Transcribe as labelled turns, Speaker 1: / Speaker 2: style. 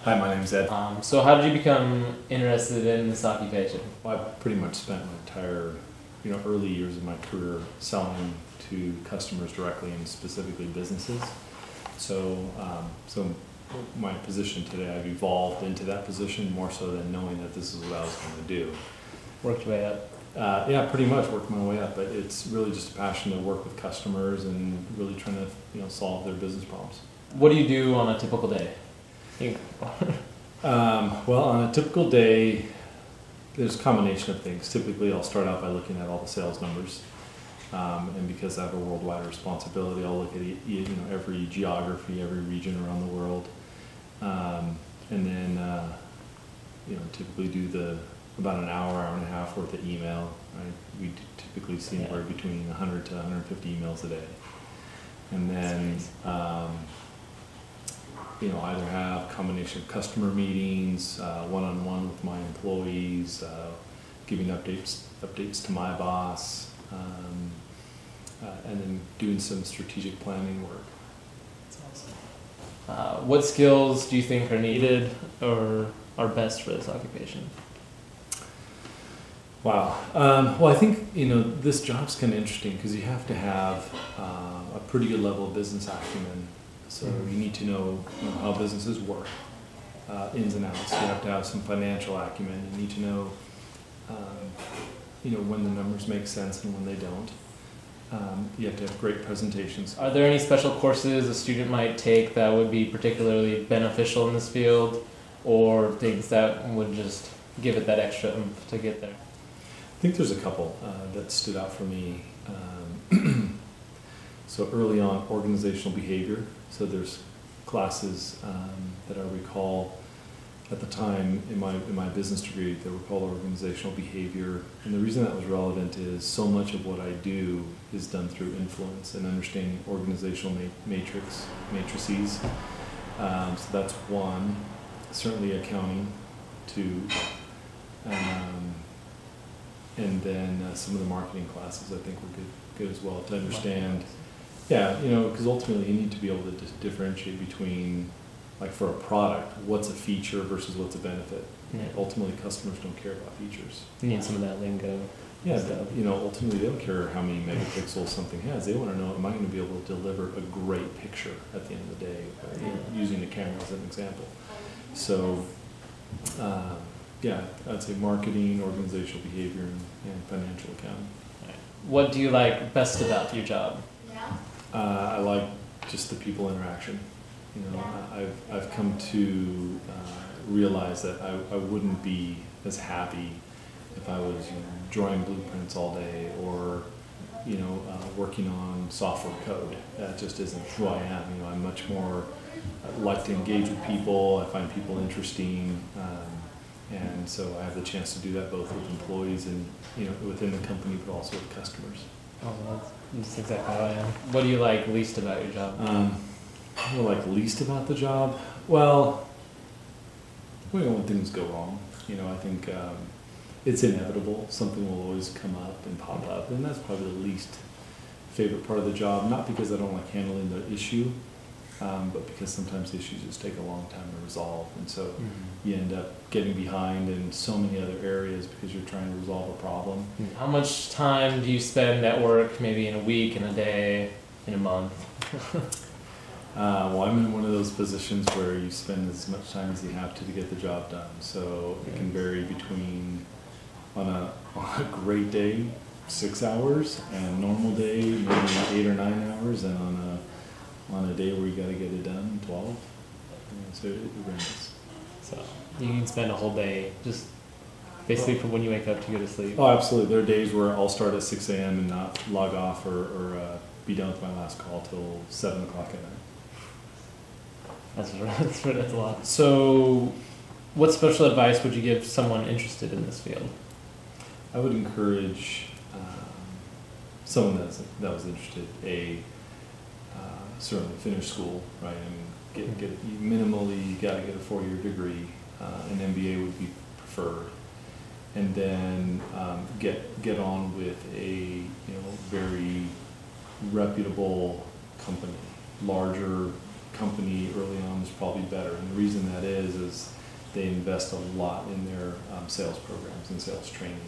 Speaker 1: Hi, my name's Ed.
Speaker 2: So how did you become interested in this occupation?
Speaker 1: I pretty much spent my entire, early years of my career selling to customers directly and specifically businesses. So my position today, I've evolved into that position more so than knowing that this is what I was going to do.
Speaker 2: Worked your way up?
Speaker 1: Yeah, pretty much worked my way up, but it's really just a passion to work with customers and really trying to, solve their business problems.
Speaker 2: What do you do on a typical day?
Speaker 1: Well, on a typical day, there's a combination of things. Typically, I'll start out by looking at all the sales numbers, and because I have a worldwide responsibility, I'll look at every geography, every region around the world, and then typically do about an hour and a half worth of email. Right? We typically see anywhere between 100 to 150 emails a day, and then. Either have a combination of customer meetings, one-on-one with my employees, giving updates to my boss, and then doing some strategic planning work.
Speaker 2: That's awesome. What skills do you think are needed or are best for this occupation?
Speaker 1: Wow. Well, I think, this job's kind of interesting because you have to have a pretty good level of business acumen. So you need to know, how businesses work, ins and outs. You have to have some financial acumen. You need to know, when the numbers make sense and when they don't. You have to have great presentations.
Speaker 2: Are there any special courses a student might take that would be particularly beneficial in this field, or things that would just give it that extra oomph to get there?
Speaker 1: I think there's a couple that stood out for me. So early on, organizational behavior. So there's classes that I recall at the time in my business degree that were called organizational behavior. And the reason that was relevant is so much of what I do is done through influence and understanding organizational matrices. So that's one. Certainly accounting, two. And then some of the marketing classes I think were good as well to understand. Yeah, because ultimately you need to be able to differentiate between, like for a product, what's a feature versus what's a benefit.
Speaker 2: Yeah.
Speaker 1: Ultimately, customers don't care about features.
Speaker 2: You need some of that lingo.
Speaker 1: Yeah, ultimately they don't care how many megapixels something has. They want to know, am I going to be able to deliver a great picture at the end of the day, using the camera as an example. So, I'd say marketing, organizational behavior, and financial accounting.
Speaker 2: What do you like best about your job?
Speaker 1: I like just the people interaction. I've come to realize that I wouldn't be as happy if I was drawing blueprints all day or working on software code. That just isn't who I am. I'm much more like to engage with people. I find people interesting, and so I have the chance to do that both with employees and within the company, but also with customers.
Speaker 2: Oh, that's exactly how I am. What do you like least about your job?
Speaker 1: What do I like least about the job? Well, when things go wrong, I think it's inevitable. Something will always come up and pop up, and that's probably the least favorite part of the job. Not because I don't like handling the issue, but because sometimes issues just take a long time to resolve, and so you end up getting behind in so many other areas because you're trying to resolve a problem.
Speaker 2: How much time do you spend at work, maybe in a week, in a day, in a month?
Speaker 1: Well, I'm in one of those positions where you spend as much time as you have to get the job done. So it can vary between, on a great day, 6 hours, and a normal day, maybe 8 or 9 hours, and on a day where you got to get it done, 12. So it varies.
Speaker 2: So you can spend a whole day just basically from when you wake up to go to sleep.
Speaker 1: Oh, absolutely. There are days where I'll start at 6 a.m. and not log off or be done with my last call till 7 o'clock at night.
Speaker 2: That's a lot. So what special advice would you give someone interested in this field?
Speaker 1: I would encourage someone that was interested, certainly finish school, right? I mean, get minimally, you got to get a 4-year degree. An MBA would be preferred, and then get on with a very reputable company, larger company early on is probably better. And the reason that is they invest a lot in their sales programs and sales training.